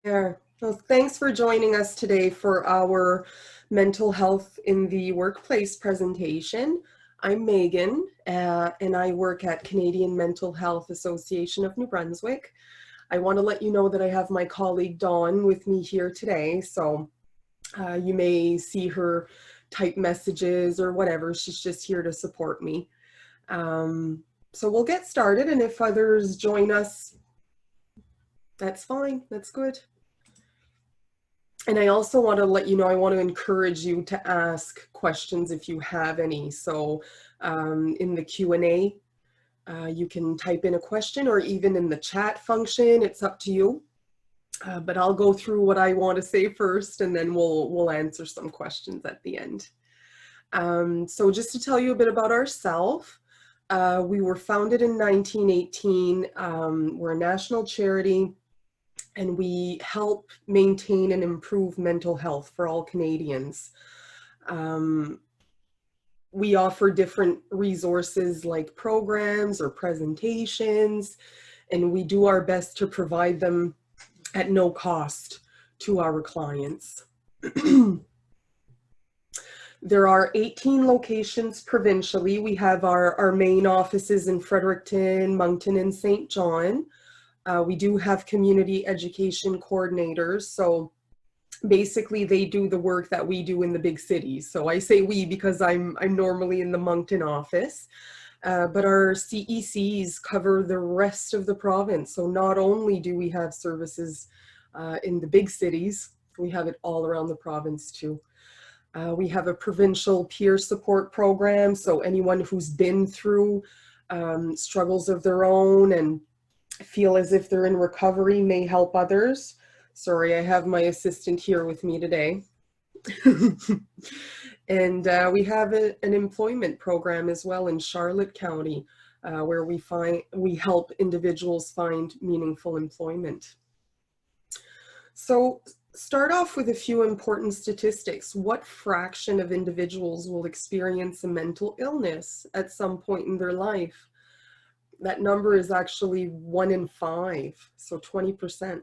Yeah. Well, thanks for joining us today for our mental health in the workplace presentation. I'm Megan, and I work at Canadian Mental Health Association of New Brunswick. I want to let you know that I have my colleague Dawn with me here today, so you may see her type messages or whatever. She's just here to support me. So we'll get started, and if others join us, that's fine. That's good. And I also want to let you know, I want to encourage you to ask questions if you have any. So in the Q&A, you can type in a question, or even in the chat function, it's up to you. But I'll go through what I want to say first, and then we'll answer some questions at the end. So just to tell you a bit about ourselves, we were founded in 1918. We're a national charity, and we help maintain and improve mental health for all Canadians. We offer different resources like programs or presentations, and we do our best to provide them at no cost to our clients. There are 18 locations provincially. We have our main offices in Fredericton, Moncton, and St. John. We do have community education coordinators. So basically they do the work that we do in the big cities. So I say we because I'm normally in the Moncton office, but our CECs cover the rest of the province. So not only do we have services in the big cities, we have it all around the province too. We have a provincial peer support program. So anyone who's been through struggles of their own and feel as if they're in recovery may help others. Sorry, I have my assistant here with me today. And we have an employment program as well in Charlotte County, where we help individuals find meaningful employment. So start off with a few important statistics. What fraction of individuals will experience a mental illness at some point in their life? That number is actually 1 in 5, so 20%.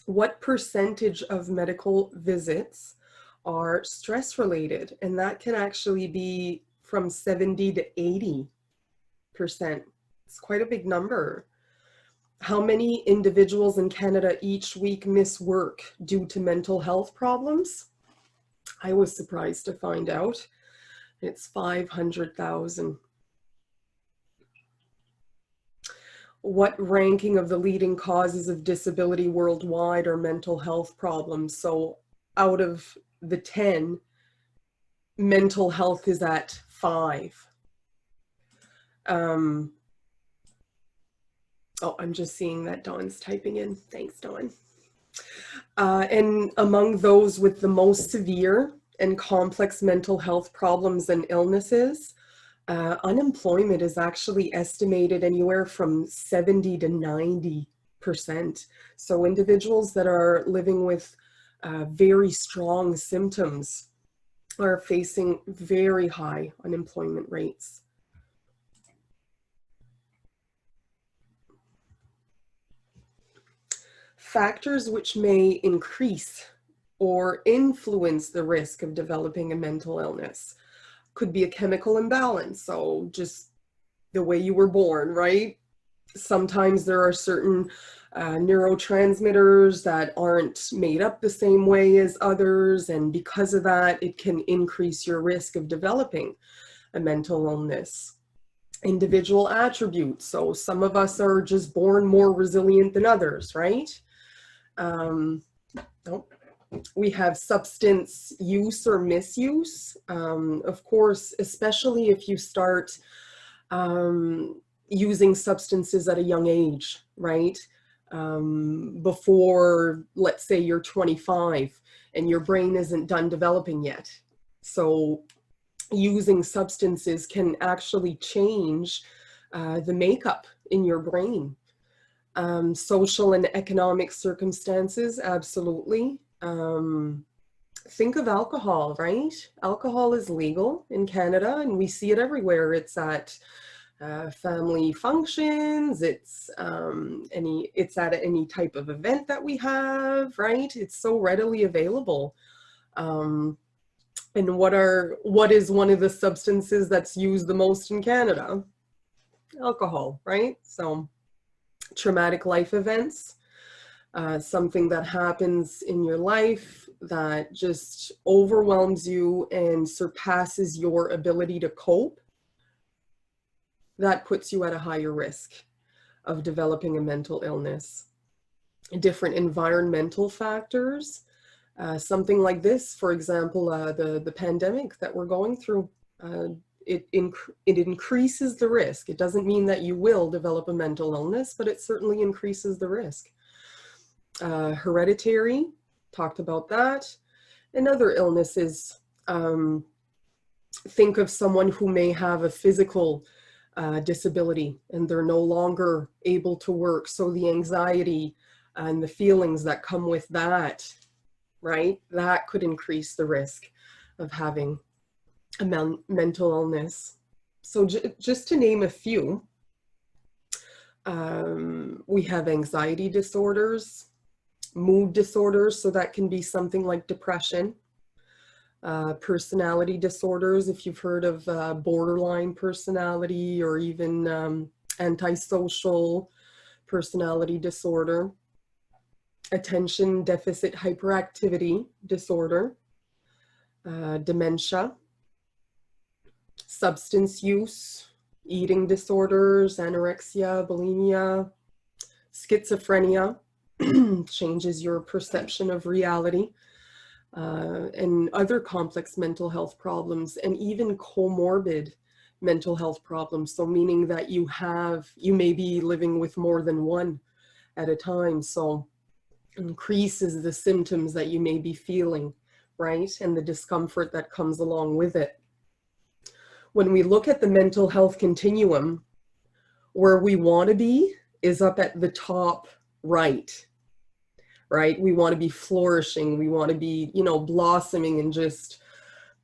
What percentage of medical visits are stress related? And that can actually be from 70 to 80%. It's quite a big number. How many individuals in Canada each week miss work due to mental health problems? I was surprised to find out. It's 500,000. What ranking of the leading causes of disability worldwide are mental health problems? So out of the 10, mental health is at 5. Oh, I'm just seeing that Dawn's typing in. Thanks, Dawn. And among those with the most severe and complex mental health problems and illnesses, unemployment is actually estimated anywhere from 70 to 90%. So individuals that are living with very strong symptoms are facing very high unemployment rates. Factors which may increase or influence the risk of developing a mental illness could be a chemical imbalance. So just the way you were born, right? Sometimes there are certain neurotransmitters that aren't made up the same way as others. And because of that, it can increase your risk of developing a mental illness. Individual attributes. So some of us are just born more resilient than others, right? We have substance use or misuse. Of course, especially if you start using substances at a young age, right? Before, let's say you're 25 and your brain isn't done developing yet. So using substances can actually change the makeup in your brain. Social and economic circumstances, absolutely. Think of alcohol, right? Alcohol is legal in Canada and we see it everywhere. It's at family functions, it's at any type of event that we have, right? It's so readily available. And what is one of the substances that's used the most in Canada? Alcohol, right? So traumatic life events, something that happens in your life that just overwhelms you and surpasses your ability to cope, that puts you at a higher risk of developing a mental illness. Different environmental factors, something like this, for example, the pandemic that we're going through, it increases the risk. It doesn't mean that you will develop a mental illness, but it certainly increases the risk. Hereditary, talked about that. And other illnesses, think of someone who may have a physical disability and they're no longer able to work. So the anxiety and the feelings that come with that, right? That could increase the risk of having a mental illness. So just to name a few, we have anxiety disorders, mood disorders, so that can be something like depression, personality disorders, if you've heard of borderline personality, or even antisocial personality disorder, attention deficit hyperactivity disorder, dementia, substance use, eating disorders, anorexia, bulimia, schizophrenia, changes your perception of reality, and other complex mental health problems, and even comorbid mental health problems. So meaning that you may be living with more than one at a time. So increases the symptoms that you may be feeling, right? And the discomfort that comes along with it. When we look at the mental health continuum, where we want to be is up at the top right. Right? We want to be flourishing. We want to be, blossoming and just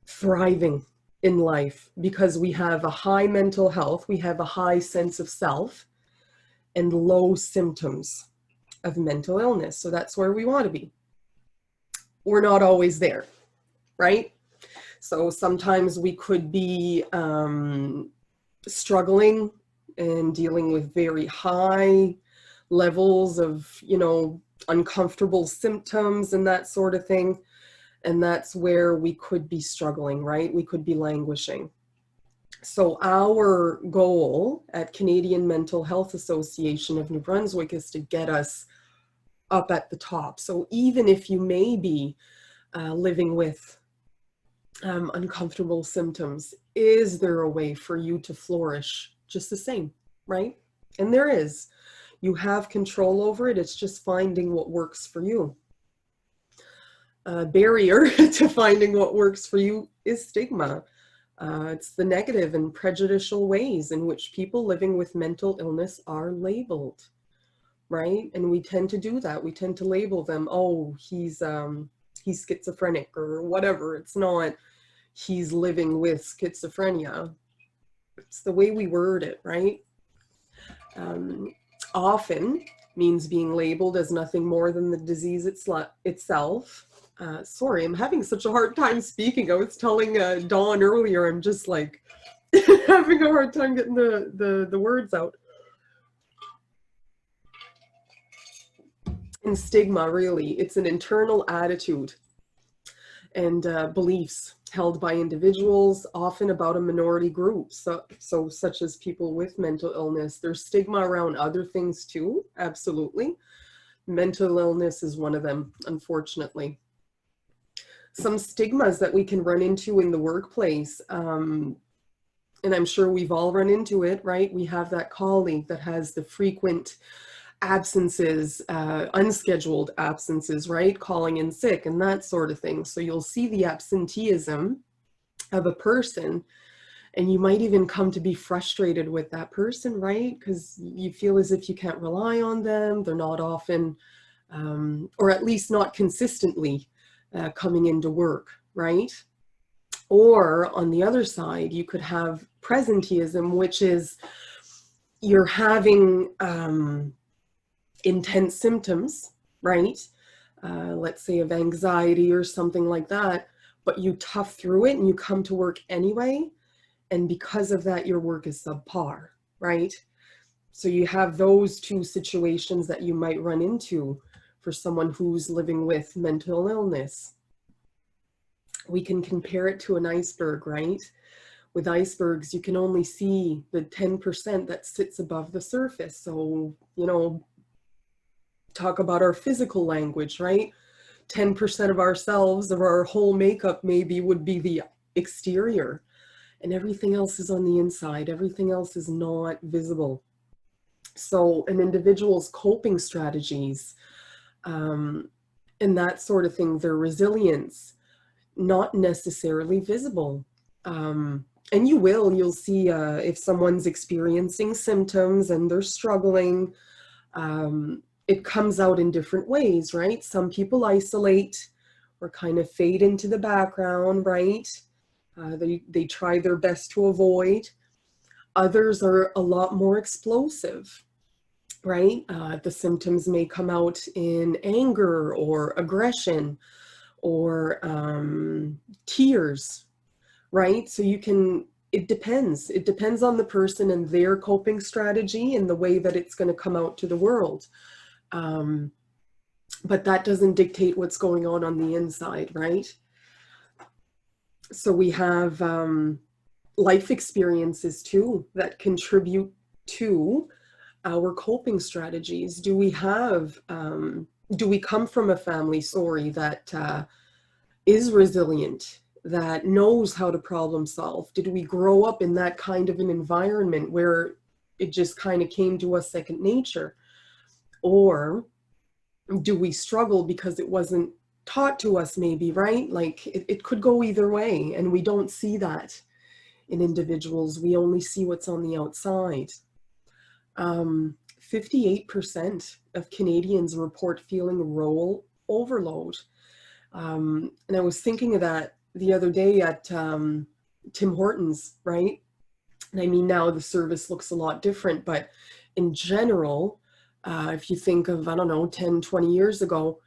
thriving in life, because we have a high mental health, we have a high sense of self, and low symptoms of mental illness. So that's where we want to be. We're not always there, right? So sometimes we could be struggling and dealing with very high levels of, uncomfortable symptoms and that sort of thing. And that's where we could be struggling, right? We could be languishing. So our goal at Canadian Mental Health Association of New Brunswick is to get us up at the top. So even if you may be living with uncomfortable symptoms, is there a way for you to flourish just the same, right? And there is. You have control over it. It's just finding what works for you. Barrier to finding what works for you is stigma. It's the negative and prejudicial ways in which people living with mental illness are labeled, right? And we tend to do that. We tend to label them, oh, he's schizophrenic or whatever. It's not, he's living with schizophrenia. It's the way we word it, right? Often means being labeled as nothing more than the disease itself. Sorry, I'm having such a hard time speaking. I was telling Dawn earlier, I'm just like having a hard time getting the words out. And stigma, really, it's an internal attitude and beliefs held by individuals, often about a minority group, so such as people with mental illness. There's stigma around other things too, absolutely. Mental illness is one of them, unfortunately. Some stigmas that we can run into in the workplace, and I'm sure we've all run into it, right? We have that colleague that has the frequent absences, unscheduled absences, right? Calling in sick and that sort of thing. So you'll see the absenteeism of a person, and you might even come to be frustrated with that person, right? Because you feel as if you can't rely on them. They're not often, or at least not consistently coming into work, right? Or on the other side, you could have presenteeism, which is you're having intense symptoms, right? Let's say of anxiety or something like that, but you tough through it and you come to work anyway. And because of that, your work is subpar, right? So you have those two situations that you might run into for someone who's living with mental illness. We can compare it to an iceberg, right? With icebergs, you can only see the 10% that sits above the surface. So, talk about our physical language, right? 10% of ourselves, of our whole makeup maybe, would be the exterior, and everything else is on the inside. Everything else is not visible. So an individual's coping strategies and that sort of thing, their resilience, not necessarily visible. And you'll see if someone's experiencing symptoms and they're struggling, it comes out in different ways, right? Some people isolate or kind of fade into the background, right? They try their best to avoid. Others are a lot more explosive, right? The symptoms may come out in anger or aggression or tears, right? So it depends. It depends on the person and their coping strategy and the way that it's going to come out to the world. But that doesn't dictate what's going on the inside, right? So we have life experiences too that contribute to our coping strategies. Do we come from a family, that is resilient, that knows how to problem solve? Did we grow up in that kind of an environment where it just kind of came to us second nature? Or do we struggle because it wasn't taught to us, maybe, right? Like it could go either way, and we don't see that in individuals. We only see what's on the outside. 58% of Canadians report feeling role overload. And I was thinking of that the other day at Tim Hortons, right? And I mean, now the service looks a lot different, but in general, if you think of, 10, 20 years ago,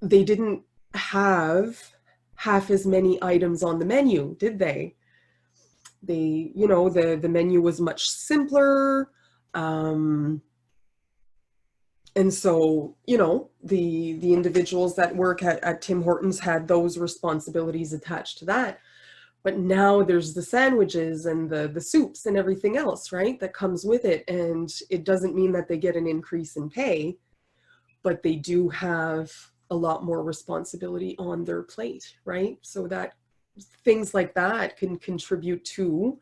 they didn't have half as many items on the menu, did they? The menu was much simpler. And so, the individuals that work at Tim Hortons had those responsibilities attached to that. But now there's the sandwiches and the soups and everything else, right, that comes with it. And it doesn't mean that they get an increase in pay, but they do have a lot more responsibility on their plate, right? So that things like that can contribute to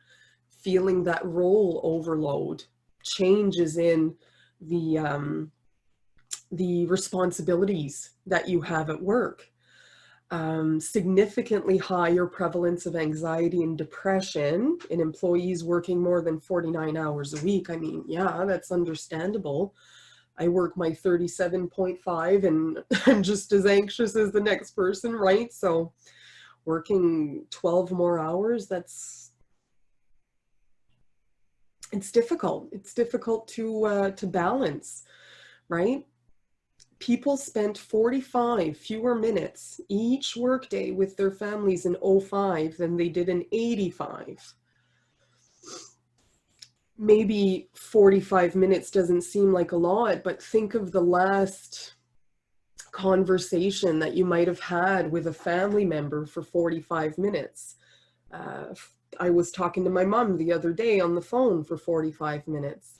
feeling that role overload, changes in the responsibilities that you have at work. Significantly higher prevalence of anxiety and depression in employees working more than 49 hours a week. I mean, yeah, that's understandable. I work my 37.5 and I'm just as anxious as the next person, right? So working 12 more hours, it's difficult. It's difficult to balance, right? People spent 45 fewer minutes each workday with their families in 05 than they did in 85. Maybe 45 minutes doesn't seem like a lot, but think of the last conversation that you might have had with a family member for 45 minutes. I was talking to my mom the other day on the phone for 45 minutes.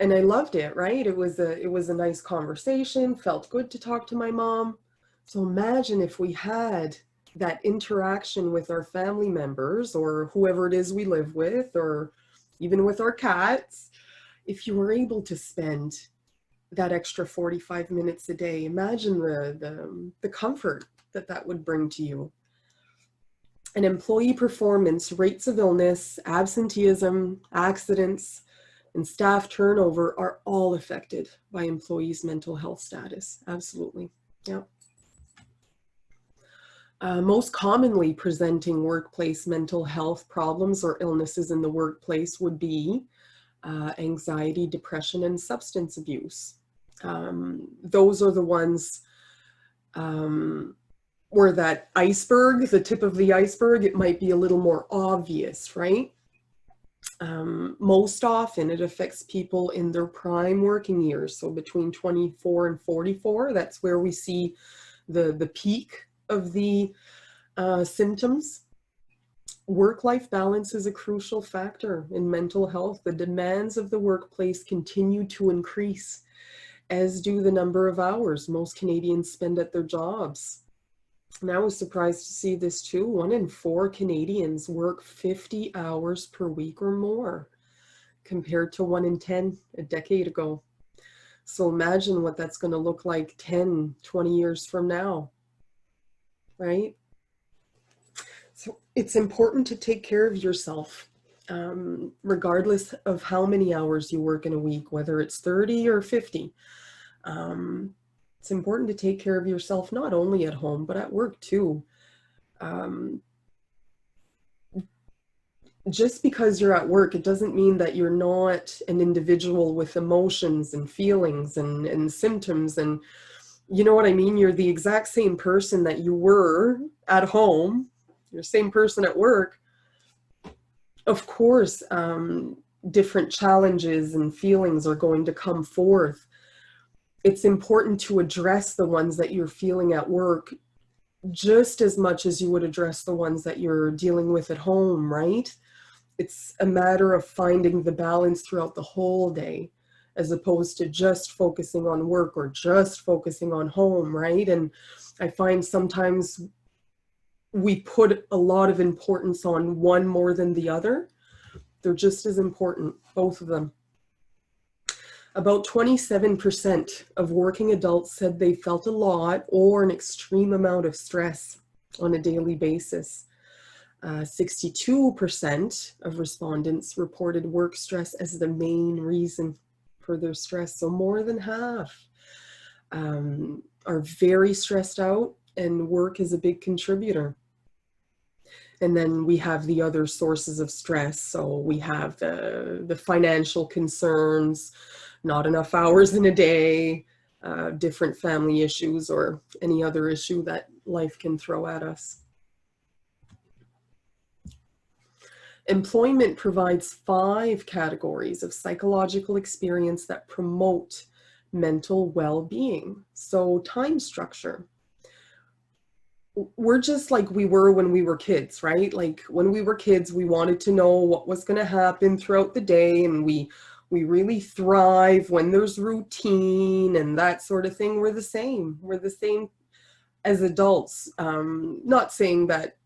And I loved it, right? It was a nice conversation, felt good to talk to my mom. So imagine if we had that interaction with our family members or whoever it is we live with, or even with our cats. If you were able to spend that extra 45 minutes a day, imagine the comfort that would bring to you. And employee performance, rates of illness, absenteeism, accidents, and staff turnover are all affected by employees' mental health status. Absolutely. Yeah. Most commonly presenting workplace mental health problems or illnesses in the workplace would be anxiety, depression, and substance abuse. Those are the ones where that iceberg, the tip of the iceberg, it might be a little more obvious, right? Most often it affects people in their prime working years, so between 24 and 44. That's where we see the peak of the symptoms. Work-life balance is a crucial factor in mental health. The demands of the workplace continue to increase, as do the number of hours most Canadians spend at their jobs. And I was surprised to see this too. 1 in 4 Canadians work 50 hours per week or more, compared to 1 in 10 a decade ago. So imagine what that's going to look like 10, 20 years from now, right? So it's important to take care of yourself, regardless of how many hours you work in a week, whether it's 30 or 50. It's important to take care of yourself, not only at home, but at work too. Just because you're at work, it doesn't mean that you're not an individual with emotions and feelings and symptoms. And you know what I mean? You're the exact same person that you were at home. You're the same person at work. Of course, different challenges and feelings are going to come forth. It's important to address the ones that you're feeling at work just as much as you would address the ones that you're dealing with at home, right? It's a matter of finding the balance throughout the whole day, as opposed to just focusing on work or just focusing on home, right? And I find sometimes we put a lot of importance on one more than the other. They're just as important, both of them. About 27% of working adults said they felt a lot or an extreme amount of stress on a daily basis. 62% of respondents reported work stress as the main reason for their stress. So more than half are very stressed out, and work is a big contributor. And then we have the other sources of stress. So we have the financial concerns, not enough hours in a day, different family issues, or any other issue that life can throw at us. Employment provides 5 categories of psychological experience that promote mental well-being. So time structure. We're just like we were when we were kids, right? Like when we were kids, we wanted to know what was going to happen throughout the day, and we really thrive when there's routine and that sort of thing. We're the same. We're the same as adults. Not saying that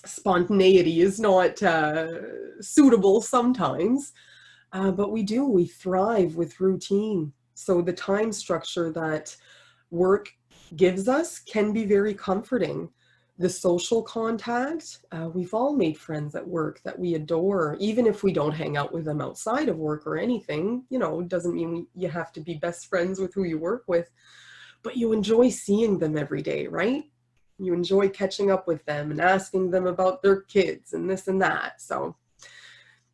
spontaneity is not suitable sometimes, but we thrive with routine. So the time structure that work gives us can be very comforting. The social contact, we've all made friends at work that we adore, even if we don't hang out with them outside of work or anything. You know, it doesn't mean you have to be best friends with who you work with, but you enjoy seeing them every day, right? You enjoy catching up with them and asking them about their kids and this and that. So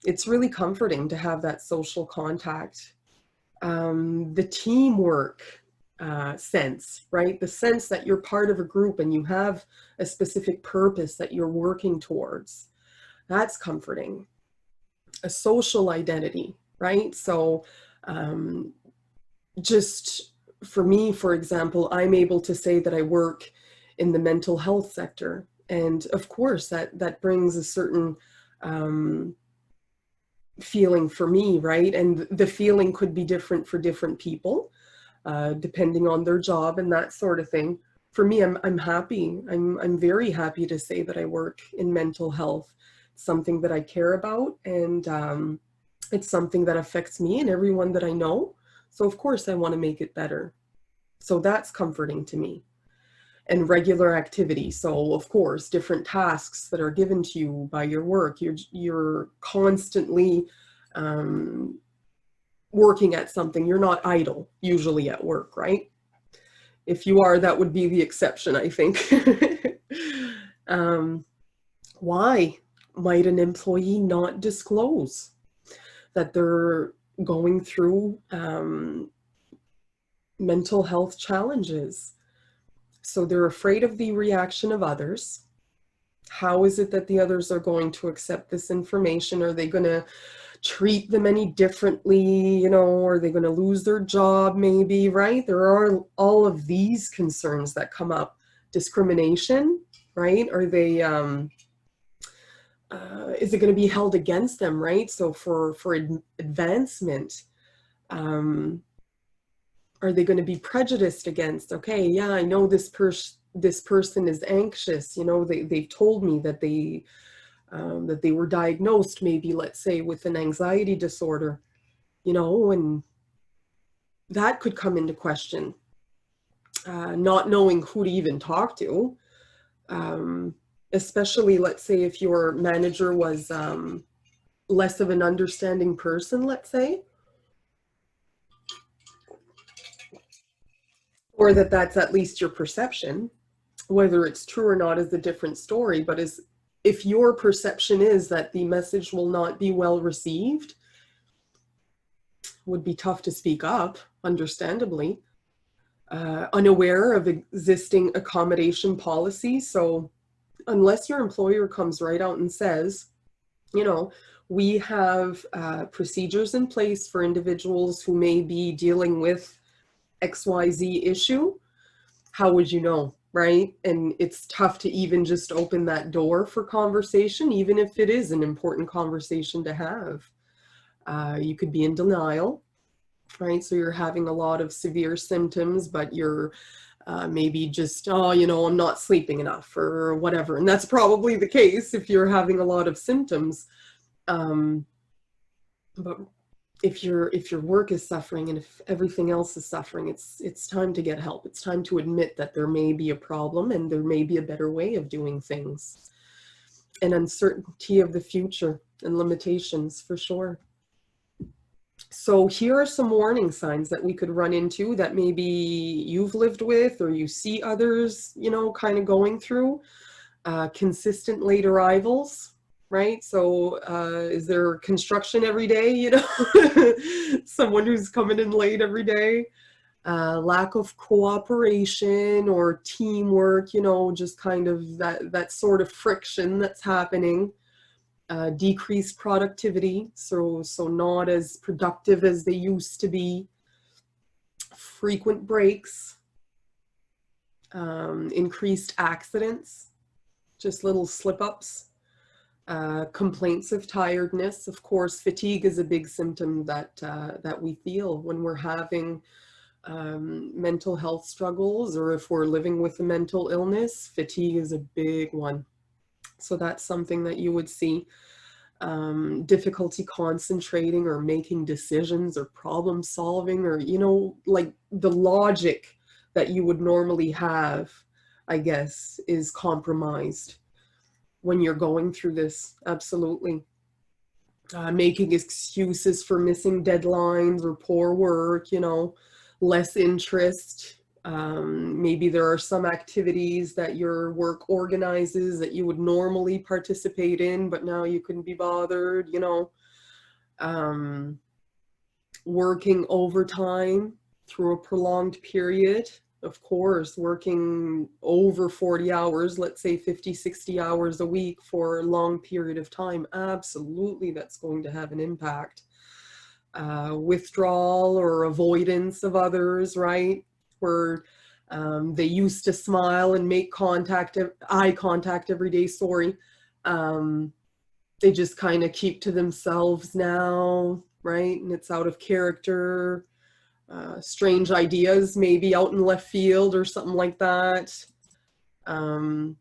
it's really comforting to have that social contact. The teamwork sense, right? The sense that you're part of a group and you have a specific purpose that you're working towards. That's comforting. A social identity, right? So just for me, for example, I'm able to say that I work in the mental health sector. And of course, that brings a certain feeling for me, right? And the feeling could be different for different people, depending on their job and that sort of thing. For me, I'm happy. I'm very happy to say that I work in mental health. It's something that I care about, and it's something that affects me and everyone that I know. So of course I want to make it better. So that's comforting to me. And regular activity. So of course, different tasks that are given to you by your work. You're constantly working at something. You're not idle usually at work, right? If you are, that would be the exception, I think. Why might an employee not disclose that they're going through mental health challenges? So they're afraid of the reaction of others. How is it that the others are going to accept this information? Are they going to treat them any differently? You know, are they going to lose their job maybe, right? There are all of these concerns that come up. Discrimination, right? Are they, is it going to be held against them, right? So for advancement, are they going to be prejudiced against? Okay, yeah, I know this person is anxious. You know, they've told me that they were diagnosed, maybe, let's say, with an anxiety disorder, you know, and that could come into question. Not knowing who to even talk to, especially, let's say, if your manager was less of an understanding person, let's say, or that's at least your perception. Whether it's true or not is a different story, but if your perception is that the message will not be well received, would be tough to speak up, understandably. Unaware of existing accommodation policies. So unless your employer comes right out and says, you know, we have procedures in place for individuals who may be dealing with XYZ issue, how would you know, right? And it's tough to even just open that door for conversation, even if it is an important conversation to have. You could be in denial, right? So you're having a lot of severe symptoms, but you're maybe just, oh, you know, I'm not sleeping enough or whatever. And that's probably the case if you're having a lot of symptoms. But if your work is suffering and if everything else is suffering, it's time to get help. It's time to admit that there may be a problem and there may be a better way of doing things. And uncertainty of the future and limitations, for sure. So here are some warning signs that we could run into that maybe you've lived with or you see others, you know, kind of going through. Consistent late arrivals, right? So is there construction every day, you know? Someone who's coming in late every day. Lack of cooperation or teamwork, you know, just kind of that sort of friction that's happening. Decreased productivity, so not as productive as they used to be. Frequent breaks. Increased accidents, just little slip-ups. Complaints of tiredness. Of course, fatigue is a big symptom that we feel when we're having mental health struggles, or if we're living with a mental illness. Fatigue is a big one. So that's something that you would see. Difficulty concentrating or making decisions or problem solving, or, you know, like the logic that you would normally have, I guess, is compromised when you're going through this. Absolutely. Making excuses for missing deadlines or poor work, you know, less interest. Maybe there are some activities that your work organizes that you would normally participate in, but now you couldn't be bothered, you know. Working overtime through a prolonged period. Of course, working over 40 hours, let's say 50, 60 hours a week for a long period of time. Absolutely, that's going to have an impact. Withdrawal or avoidance of others, right? Where they used to smile and make eye contact every day, sorry. They just kind of keep to themselves now, right? And it's out of character. Strange ideas, maybe out in left field or something like that. And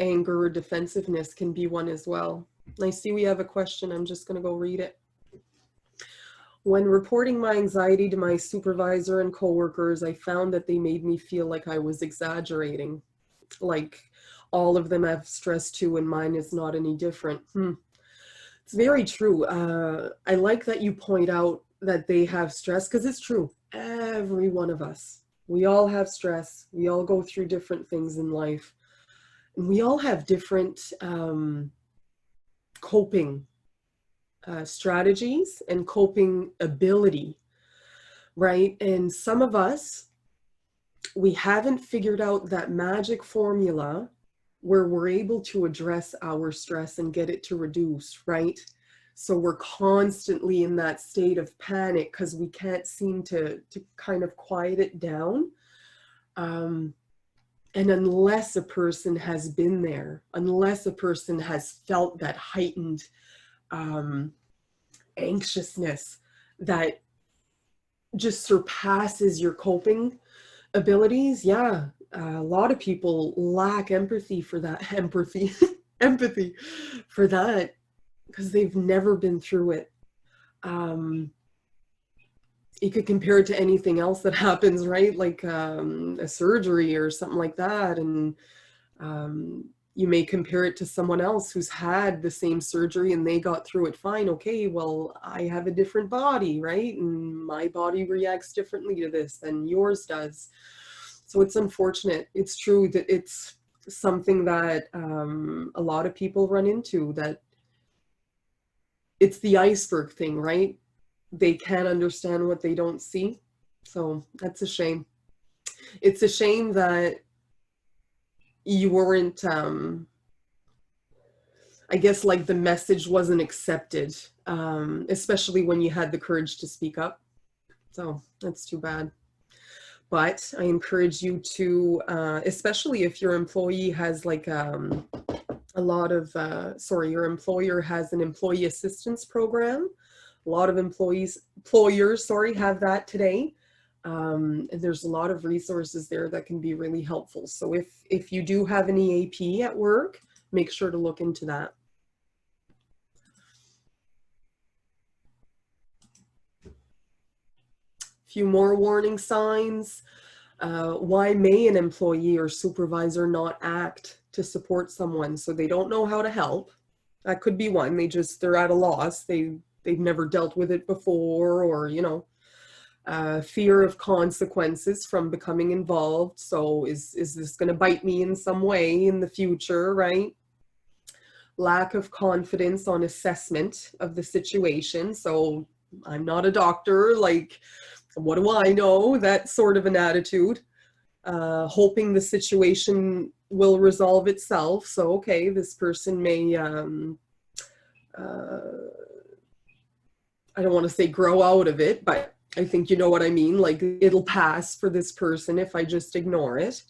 anger or defensiveness can be one as well. I see we have a question. I'm just going to go read it. When reporting my anxiety to my supervisor and coworkers, I found that they made me feel like I was exaggerating. Like all of them have stress too, and mine is not any different. It's very true. I like that you point out that they have stress, because it's true. Every one of us. We all have stress. We all go through different things in life. And we all have different coping strategies and coping ability, right? And some of us, we haven't figured out that magic formula where we're able to address our stress and get it to reduce, right? So we're constantly in that state of panic because we can't seem to kind of quiet it down. And unless a person has been there, unless a person has felt that heightened anxiousness that just surpasses your coping abilities, yeah, a lot of people lack empathy for that, empathy for that, because they've never been through it. You could compare it to anything else that happens, right? Like a surgery or something like that. And you may compare it to someone else who's had the same surgery and they got through it fine. Okay, well, I have a different body, right? And my body reacts differently to this than yours does. So it's unfortunate. It's true that it's something that a lot of people run into, that it's the iceberg thing, right? They can't understand what they don't see. So that's a shame. It's a shame that you weren't, I guess, like the message wasn't accepted, especially when you had the courage to speak up. So that's too bad. But I encourage you to, especially if your employee has like a lot of, your employer has an employee assistance program. A lot of employers, have that today. And there's a lot of resources there that can be really helpful. So if you do have an EAP at work, make sure to look into that. Few more warning signs. Why may an employee or supervisor not act to support someone? So they don't know how to help. That could be one. They're at a loss. They've never dealt with it before, or, fear of consequences from becoming involved. So is this going to bite me in some way in the future, right? Lack of confidence on assessment of the situation. So I'm not a doctor, like, what do I know? That sort of an attitude. Hoping the situation will resolve itself. So, okay, this person may, I don't want to say grow out of it, but I think you know what I mean. Like, it'll pass for this person if I just ignore it.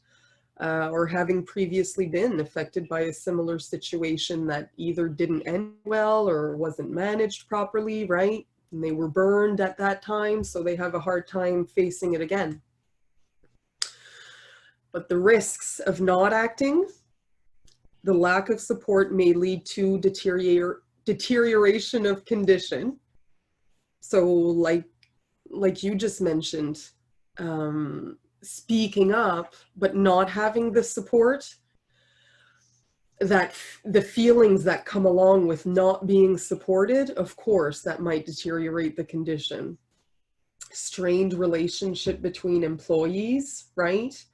Or having previously been affected by a similar situation that either didn't end well or wasn't managed properly, right? And they were burned at that time, so they have a hard time facing it again. But the risks of not acting, the lack of support may lead to deterioration of condition. So like you just mentioned, speaking up, but not having the support, that the feelings that come along with not being supported, of course, that might deteriorate the condition. Strained relationship between employees, right?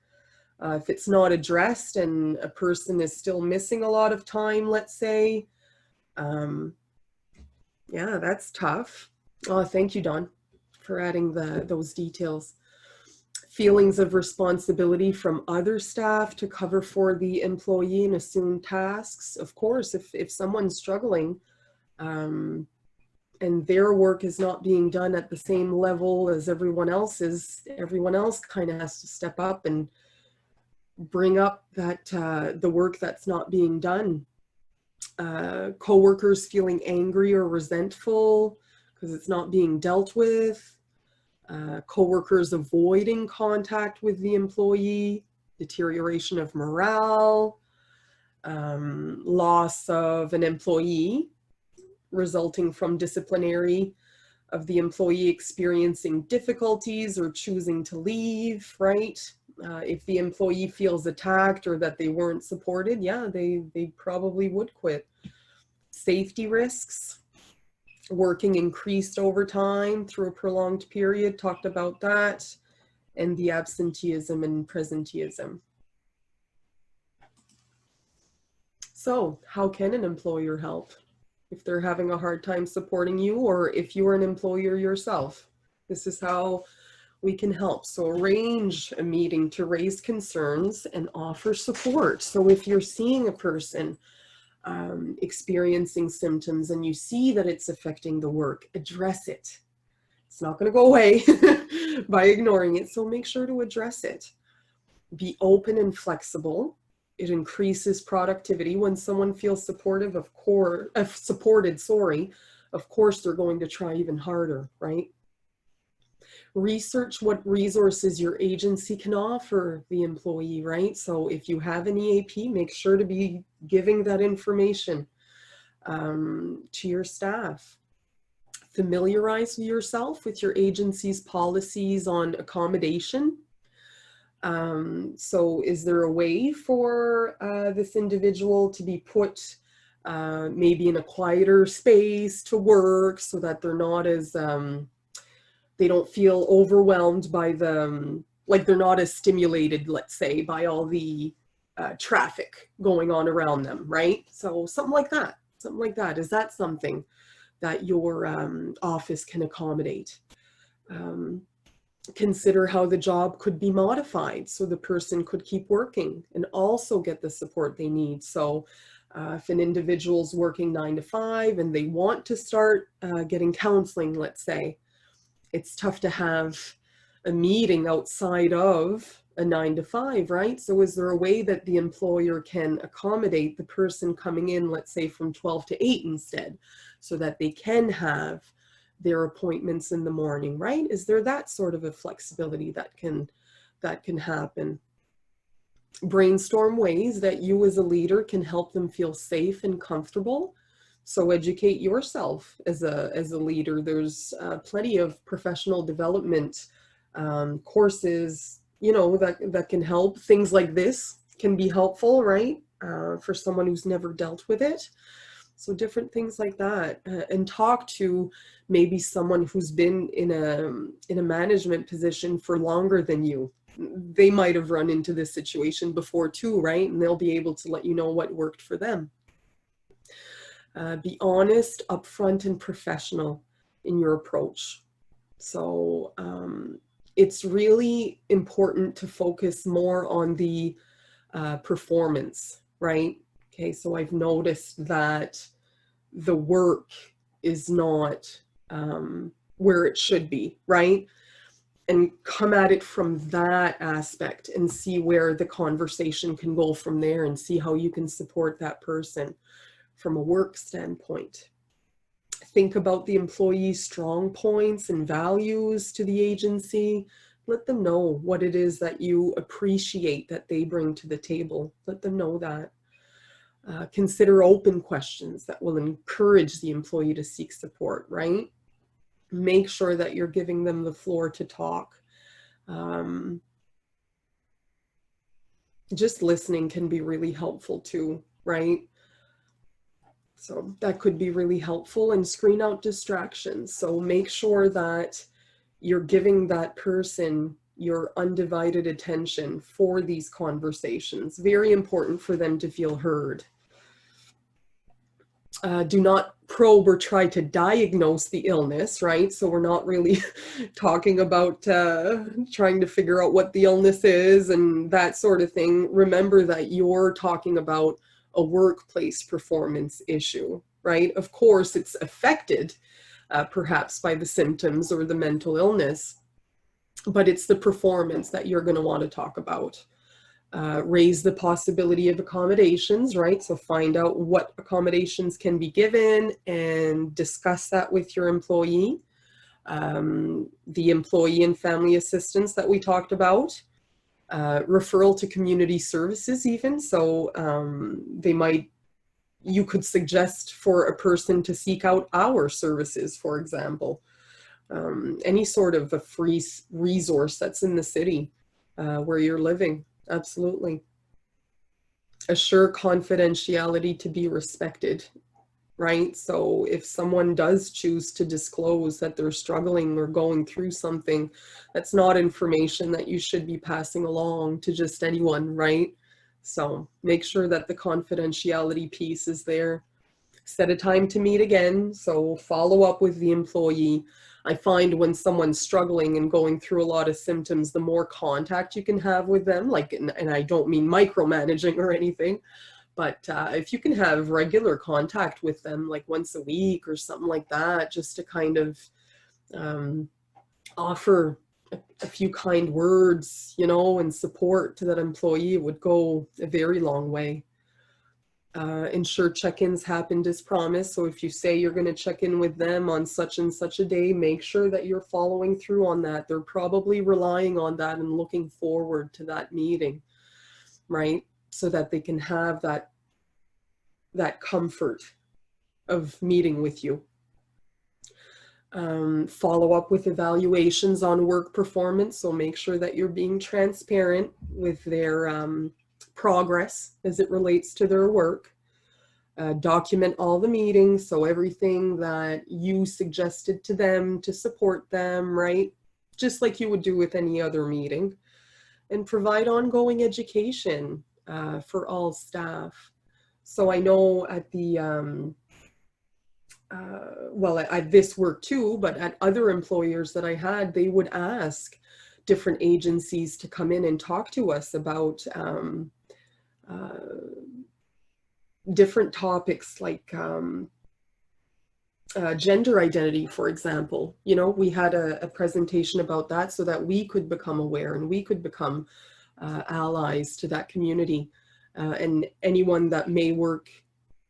If it's not addressed and a person is still missing a lot of time, let's say, yeah, that's tough. Oh, thank you, Dawn, for adding those details. Feelings of responsibility from other staff to cover for the employee and assume tasks. Of course, if someone's struggling and their work is not being done at the same level as everyone else's, everyone else kind of has to step up and bring up that the work that's not being done. Coworkers feeling angry or resentful because it's not being dealt with. Coworkers avoiding contact with the employee, deterioration of morale, loss of an employee resulting from disciplinary of the employee experiencing difficulties or choosing to leave, right? If the employee feels attacked or that they weren't supported, yeah, they probably would quit. Safety risks. Working increased over time through a prolonged period, talked about that, and the absenteeism and presenteeism. So how can an employer help if they're having a hard time supporting you, or if you're an employer yourself? This is how we can help. So arrange a meeting to raise concerns and offer support. So if you're seeing a person experiencing symptoms and you see that it's affecting the work, address it. It's not going to go away by ignoring it. So make sure to address it. Be open and flexible. It increases productivity when someone feels supported. Of course, they're going to try even harder, right? Research what resources your agency can offer the employee, right? So if you have an EAP, make sure to be giving that information to your staff. Familiarize yourself with your agency's policies on accommodation. So is there a way for this individual to be put maybe in a quieter space to work so that they're not as, they don't feel overwhelmed by the, like they're not as stimulated, let's say, by all the traffic going on around them, right? So something like that, Is that something that your office can accommodate? Consider how the job could be modified so the person could keep working and also get the support they need. So if an individual's working 9 to 5 and they want to start getting counseling, let's say, it's tough to have a meeting outside of a 9 to 5, right? So is there a way that the employer can accommodate the person coming in, let's say from 12 to 8 instead, so that they can have their appointments in the morning, right? Is there that sort of a flexibility that can happen? Brainstorm ways that you as a leader can help them feel safe and comfortable. So educate yourself as a leader. There's plenty of professional development courses, you know, that can help. Things like this can be helpful, right? For someone who's never dealt with it. So different things like that, and talk to maybe someone who's been in a management position for longer than you. They might have run into this situation before too, right? And they'll be able to let you know what worked for them. Be honest, upfront, and professional in your approach. So it's really important to focus more on the performance, right? Okay, so I've noticed that the work is not where it should be, right? And come at it from that aspect and see where the conversation can go from there and see how you can support that person from a work standpoint. Think about the employee's strong points and values to the agency. Let them know what it is that you appreciate that they bring to the table. Let them know that. Consider open questions that will encourage the employee to seek support, right? Make sure that you're giving them the floor to talk. Just listening can be really helpful too, right? So that could be really helpful, and screen out distractions. So make sure that you're giving that person your undivided attention for these conversations. Very important for them to feel heard. Do not probe or try to diagnose the illness, right? So we're not really talking about trying to figure out what the illness is and that sort of thing. Remember that you're talking about a workplace performance issue, right? Of course, it's affected perhaps by the symptoms or the mental illness, but it's the performance that you're going to want to talk about. Raise the possibility of accommodations, right? So find out what accommodations can be given and discuss that with your employee. The employee and family assistance that we talked about. Referral to community services even. So you could suggest for a person to seek out our services, for example. Any sort of a free resource that's in the city where you're living. Absolutely. Assure confidentiality to be respected. right? So if someone does choose to disclose that they're struggling or going through something, that's not information that you should be passing along to just anyone, right? So make sure that the confidentiality piece is there. Set a time to meet again. So follow up with the employee. I find when someone's struggling and going through a lot of symptoms, the more contact you can have with them, like, and I don't mean micromanaging or anything, but if you can have regular contact with them, like once a week or something like that, just to kind of offer a few kind words, you know, and support to that employee would go a very long way. Ensure check-ins happened as promised. So if you say you're going to check in with them on such and such a day, make sure that you're following through on that. They're probably relying on that and looking forward to that meeting, right? So that they can have that comfort of meeting with you. Follow up with evaluations on work performance. So make sure that you're being transparent with their progress as it relates to their work. Document all the meetings, so everything that you suggested to them to support them, right? Just like you would do with any other meeting. And provide ongoing education for all staff. So I know at the, well, at this work too, but at other employers that I had, they would ask different agencies to come in and talk to us about different topics like gender identity, for example. You know, we had a presentation about that so that we could become aware and we could become allies to that community. And anyone that may work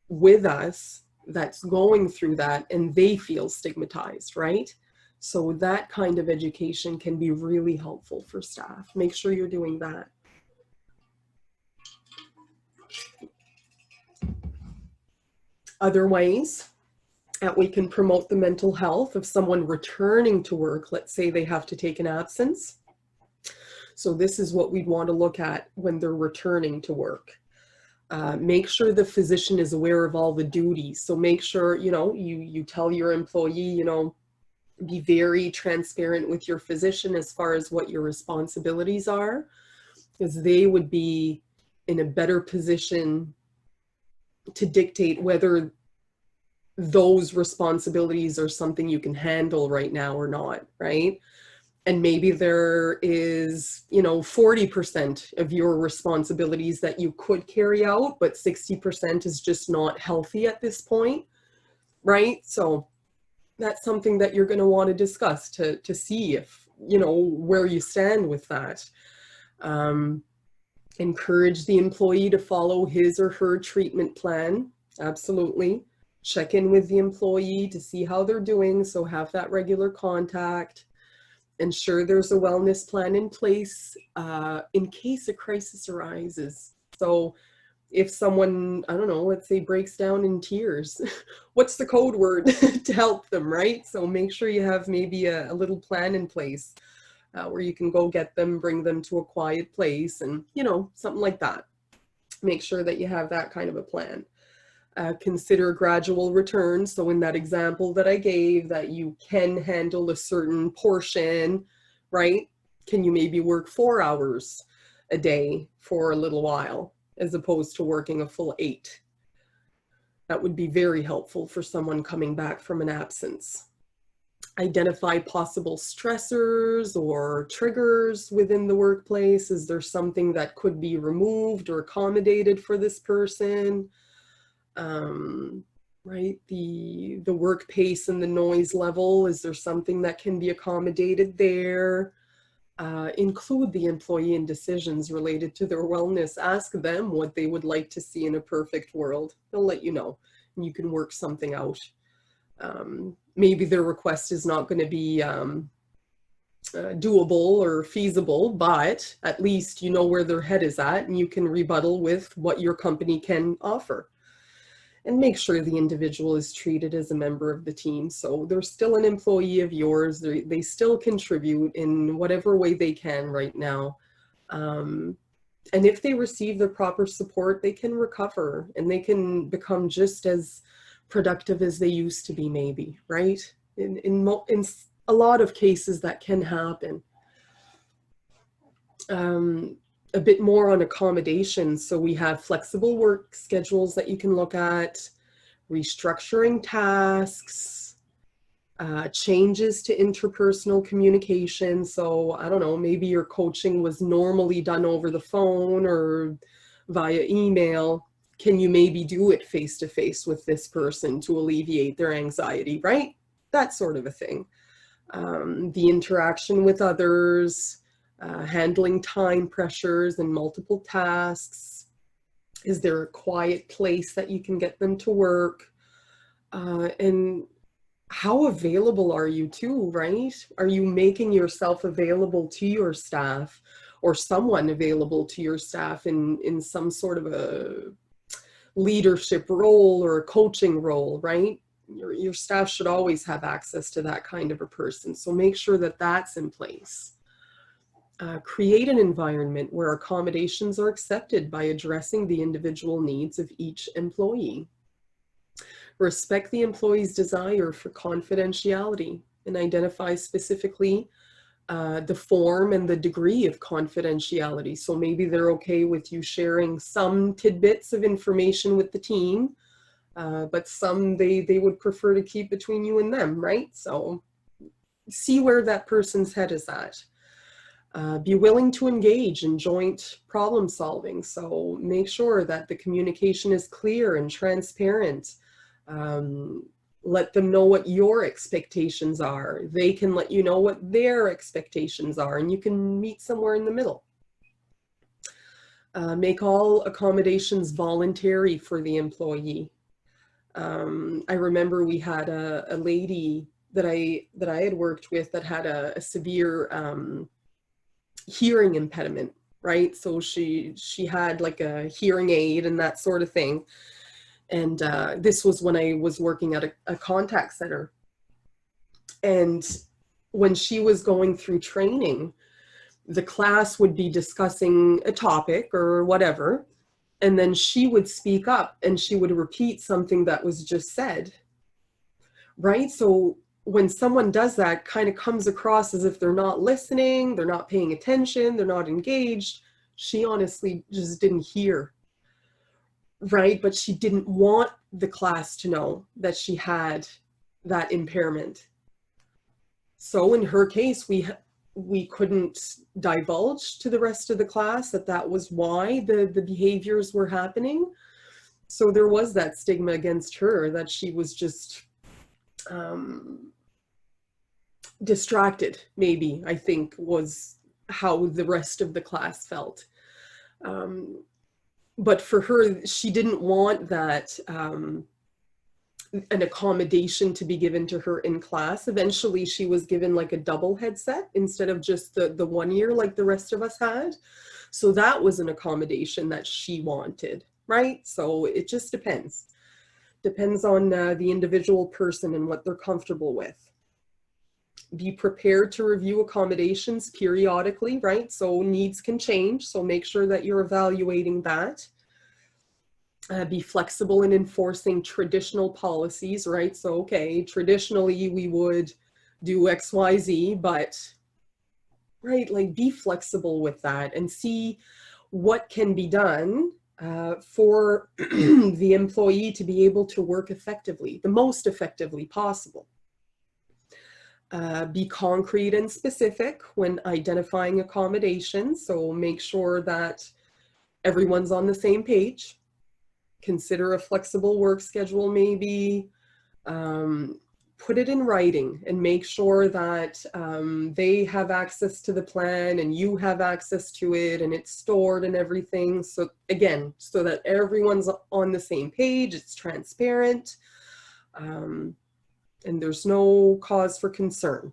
with us that's going through that and they feel stigmatized, right? So that kind of education can be really helpful for staff. Make sure you're doing that. Other ways that we can promote the mental health of someone returning to work. Let's say they have to take an absence. So this is what we'd want to look at when they're returning to work. Make sure the physician is aware of all the duties. So make sure, you know, you tell your employee, you know, be very transparent with your physician as far as what your responsibilities are, because they would be in a better position to dictate whether those responsibilities are something you can handle right now or not, right? And maybe there is, you know, 40% of your responsibilities that you could carry out, but 60% is just not healthy at this point, right? So that's something that you're going to want to discuss to see if, you know, where you stand with that. Encourage the employee to follow his or her treatment plan. Absolutely. Check in with the employee to see how they're doing. So have that regular contact. Ensure there's a wellness plan in place in case a crisis arises. So if someone, I don't know, let's say breaks down in tears, what's the code word to help them, right? So make sure you have maybe a little plan in place where you can go get them, bring them to a quiet place and, you know, something like that. Make sure that you have that kind of a plan. Consider gradual return. So in that example that I gave, that you can handle a certain portion, right? Can you maybe work 4 hours a day for a little while as opposed to working a full 8? That would be very helpful for someone coming back from an absence. Identify possible stressors or triggers within the workplace. Is there something that could be removed or accommodated for this person? Right, the work pace and the noise level, is there something that can be accommodated there? Include the employee in decisions related to their wellness. Ask them what they would like to see in a perfect world. They'll let you know, and you can work something out. Maybe their request is not going to be doable or feasible, but at least you know where their head is at, and you can rebuttal with what your company can offer. And make sure the individual is treated as a member of the team. So they're still an employee of yours. They still contribute in whatever way they can right now. And if they receive the proper support, they can recover and they can become just as productive as they used to be, maybe, right? In a lot of cases that can happen. A bit more on accommodations. So we have flexible work schedules that you can look at, restructuring tasks, changes to interpersonal communication. So I don't know, maybe your coaching was normally done over the phone or via email. Can you maybe do it face to face with this person to alleviate their anxiety, right? That sort of a thing. The interaction with others, handling time pressures and multiple tasks. Is there a quiet place that you can get them to work? And how available are you too, right? Are you making yourself available to your staff, or someone available to your staff in some sort of a leadership role or a coaching role, right? Your staff should always have access to that kind of a person. So make sure that that's in place. Create an environment where accommodations are accepted by addressing the individual needs of each employee. Respect the employee's desire for confidentiality and identify specifically the form and the degree of confidentiality. So maybe they're okay with you sharing some tidbits of information with the team, but some they would prefer to keep between you and them, right? So see where that person's head is at. Be willing to engage in joint problem solving. So make sure that the communication is clear and transparent. Let them know what your expectations are. They can let you know what their expectations are, and you can meet somewhere in the middle. Make all accommodations voluntary for the employee. I remember we had a lady that I had worked with that had a severe hearing impediment, right? So she had like a hearing aid and that sort of thing. And this was when I was working at a contact center. And when she was going through training, the class would be discussing a topic or whatever, and then she would speak up and she would repeat something that was just said, right? So when someone does that, kind of comes across as if they're not listening, they're not paying attention, they're not engaged. She honestly just didn't hear, right? But she didn't want the class to know that she had that impairment. So in her case, we couldn't divulge to the rest of the class that was why the behaviors were happening. So there was that stigma against her that she was just distracted, maybe, I think was how the rest of the class felt. But for her, she didn't want that an accommodation to be given to her in class. Eventually, she was given like a double headset instead of just the 1 year like the rest of us had. So that was an accommodation that she wanted, right? So it just depends. Depends on the individual person and what they're comfortable with. Be prepared to review accommodations periodically, right? So needs can change, so make sure that you're evaluating that. Be flexible in enforcing traditional policies, right? So, okay, traditionally we would do X, Y, Z, but, right, like be flexible with that and see what can be done for the employee to be able to work effectively, the most effectively possible. Be concrete and specific when identifying accommodations. So make sure that everyone's on the same page. Consider a flexible work schedule, maybe. Put it in writing and make sure that they have access to the plan and you have access to it and it's stored and everything. So again, so that everyone's on the same page, it's transparent, and there's no cause for concern.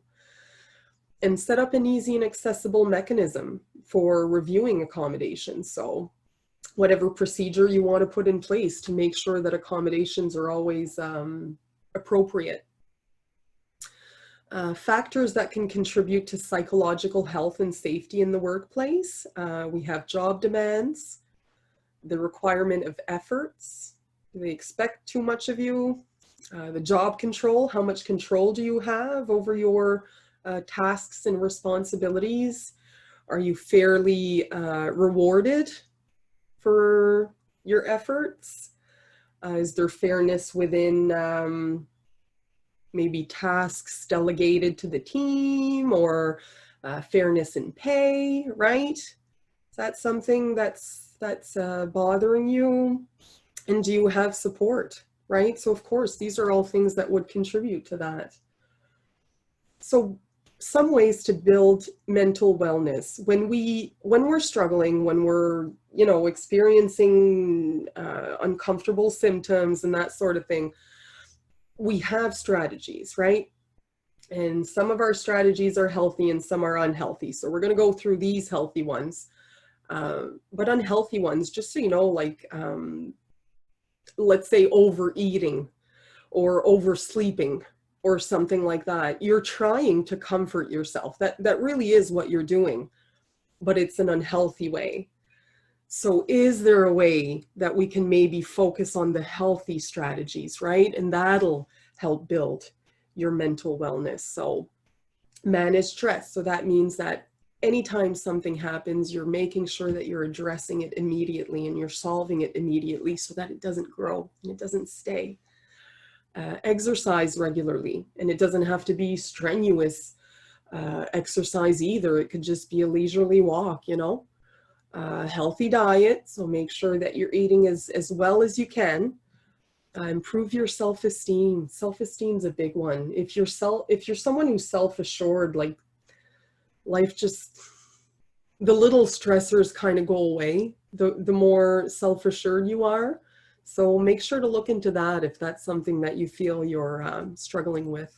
And set up an easy and accessible mechanism for reviewing accommodations. So whatever procedure you want to put in place to make sure that accommodations are always appropriate. Factors that can contribute to psychological health and safety in the workplace. We have job demands, the requirement of efforts. Do they expect too much of you? The job control, how much control do you have over your tasks and responsibilities? Are you fairly rewarded for your efforts? Is there fairness within maybe tasks delegated to the team, or fairness in pay, right? Is that something that's bothering you? And do you have support, right? So of course, these are all things that would contribute to that. So some ways to build mental wellness when we're struggling, when we're, you know, experiencing uncomfortable symptoms and that sort of thing, we have strategies, right? And some of our strategies are healthy and some are unhealthy. So we're going to go through these healthy ones. But unhealthy ones, just so you know, like, let's say overeating or oversleeping or something like that. You're trying to comfort yourself. That really is what you're doing, but it's an unhealthy way. So is there a way that we can maybe focus on the healthy strategies, right? And that'll help build your mental wellness. So manage stress. So that means that anytime something happens, you're making sure that you're addressing it immediately and you're solving it immediately so that it doesn't grow and it doesn't stay. Exercise regularly, and it doesn't have to be strenuous exercise either. It could just be a leisurely walk, you know. Healthy diet, so make sure that you're eating as well as you can. Improve your self-esteem. Self-esteem's a big one. If you're someone who's self-assured, like, life just, the little stressors kind of go away the more self-assured you are. So make sure to look into that if that's something that you feel you're struggling with.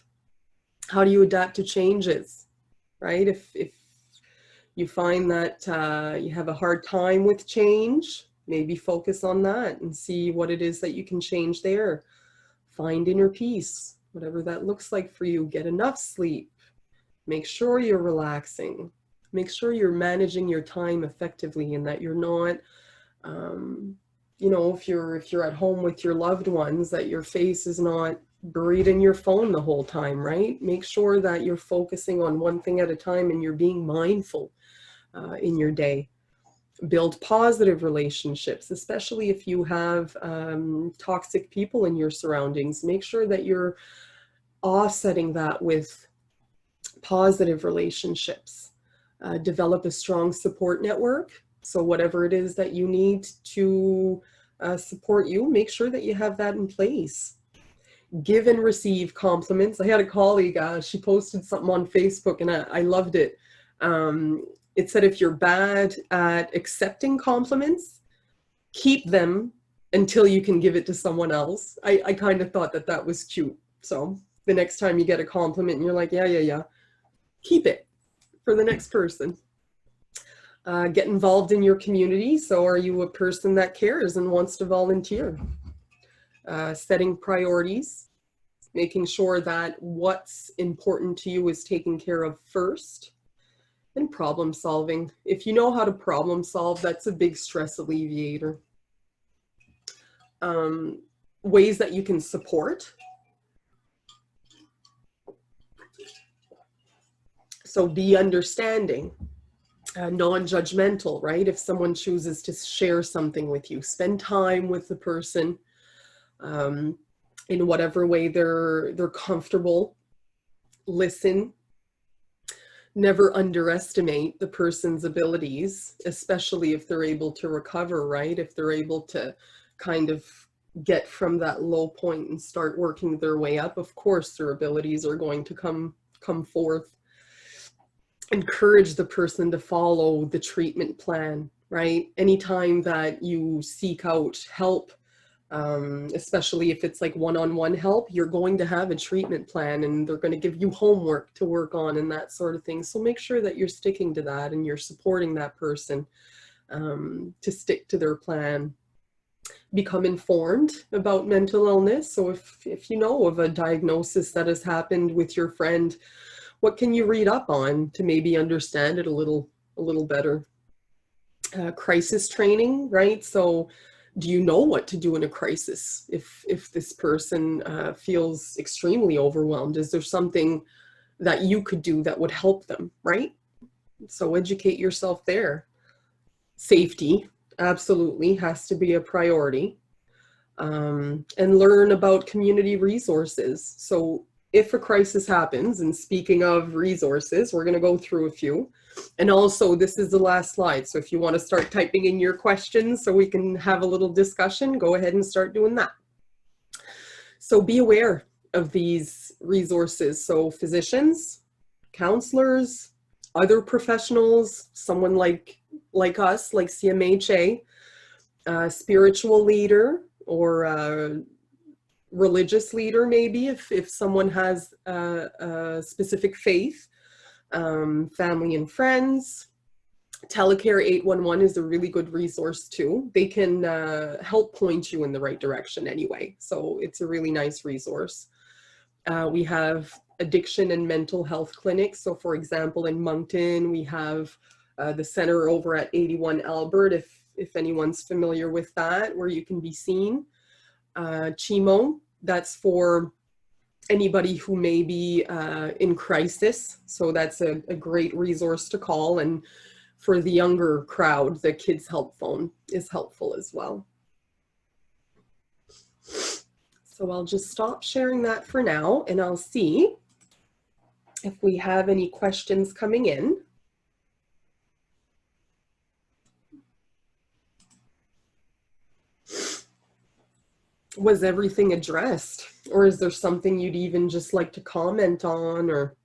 How do you adapt to changes, right? If you find that you have a hard time with change, maybe focus on that and see what it is that you can change there. Find inner peace, whatever that looks like for you. Get enough sleep. Make sure you're relaxing. Make sure you're managing your time effectively and that you're not, you know, if you're at home with your loved ones, that your face is not buried in your phone the whole time, right? Make sure that you're focusing on one thing at a time and you're being mindful in your day. Build positive relationships, especially if you have toxic people in your surroundings. Make sure that you're offsetting that with positive relationships. Develop a strong support network. So whatever it is that you need to support you, make sure that you have that in place. Give and receive compliments. I had a colleague, she posted something on Facebook and I loved it. It said, if you're bad at accepting compliments, keep them until you can give it to someone else. I kind of thought that was cute. So the next time you get a compliment and you're like, yeah, keep it for the next person. Get involved in your community. So are you a person that cares and wants to volunteer? Setting priorities, making sure that what's important to you is taken care of first. And problem solving. If you know how to problem solve, that's a big stress alleviator. Ways that you can support. So be understanding, non-judgmental, right? If someone chooses to share something with you, spend time with the person in whatever way they're comfortable. Listen. Never underestimate the person's abilities, especially if they're able to recover, right? If they're able to kind of get from that low point and start working their way up, of course their abilities are going to come forth. Encourage the person to follow the treatment plan, right? Anytime that you seek out help, especially if it's like one-on-one help, you're going to have a treatment plan and they're going to give you homework to work on and that sort of thing. So make sure that you're sticking to that and you're supporting that person to stick to their plan. Become informed about mental illness. So if you know of a diagnosis that has happened with your friend, what can you read up on to maybe understand it a little better? Crisis training, right? So Do you know what to do in a crisis if this person feels extremely overwhelmed? Is there something that you could do that would help them, right? So educate yourself there. Safety absolutely has to be a priority. And learn about community resources. So if a crisis happens, and speaking of resources, we're going to go through a few. And also, this is the last slide. So if you want to start typing in your questions so we can have a little discussion, go ahead and start doing that. So be aware of these resources. So physicians, counselors, other professionals, someone like us, like CMHA, spiritual leader, or a religious leader, maybe, if someone has a specific faith, family and friends. Telecare 811 is a really good resource too. They can help point you in the right direction anyway. So it's a really nice resource. We have addiction and mental health clinics. So for example, in Moncton, we have the center over at 81 Albert, if anyone's familiar with that, where you can be seen. CHIMO, that's for anybody who may be in crisis. So that's a great resource to call. And for the younger crowd, the Kids Help Phone is helpful as well. So I'll just stop sharing that for now, and I'll see if we have any questions coming in. Was everything addressed, or is there something you'd even just like to comment on or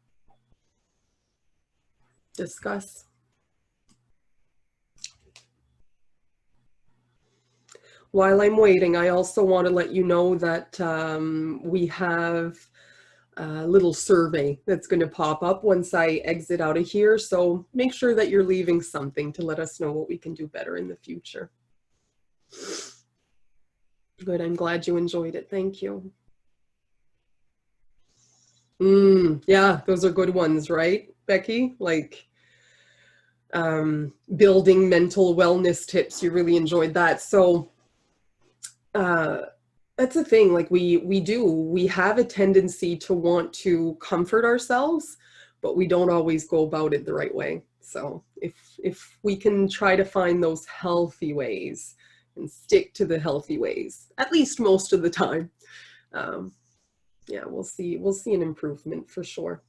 discuss? While I'm waiting, I also want to let you know that we have a little survey that's going to pop up once I exit out of here. So make sure that you're leaving something to let us know what we can do better in the future. Good. I'm glad you enjoyed it. Thank you. Yeah, those are good ones, right, Becky? Like building mental wellness tips. You really enjoyed that. So that's the thing. Like we have a tendency to want to comfort ourselves, but we don't always go about it the right way. So if we can try to find those healthy ways and stick to the healthy ways, at least most of the time, yeah, we'll see an improvement for sure.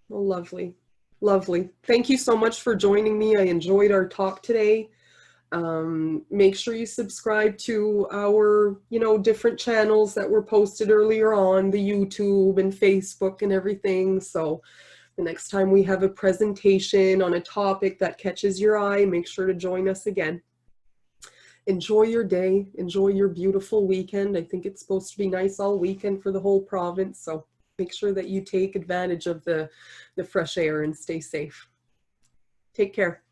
Well, lovely. Lovely. Thank you so much for joining me. I enjoyed our talk today. Make sure you subscribe to our, different channels that were posted earlier on, the YouTube and Facebook and everything. So the next time we have a presentation on a topic that catches your eye, make sure to join us again. Enjoy your day. Enjoy your beautiful weekend. I think it's supposed to be nice all weekend for the whole province. So make sure that you take advantage of the fresh air and stay safe. Take care.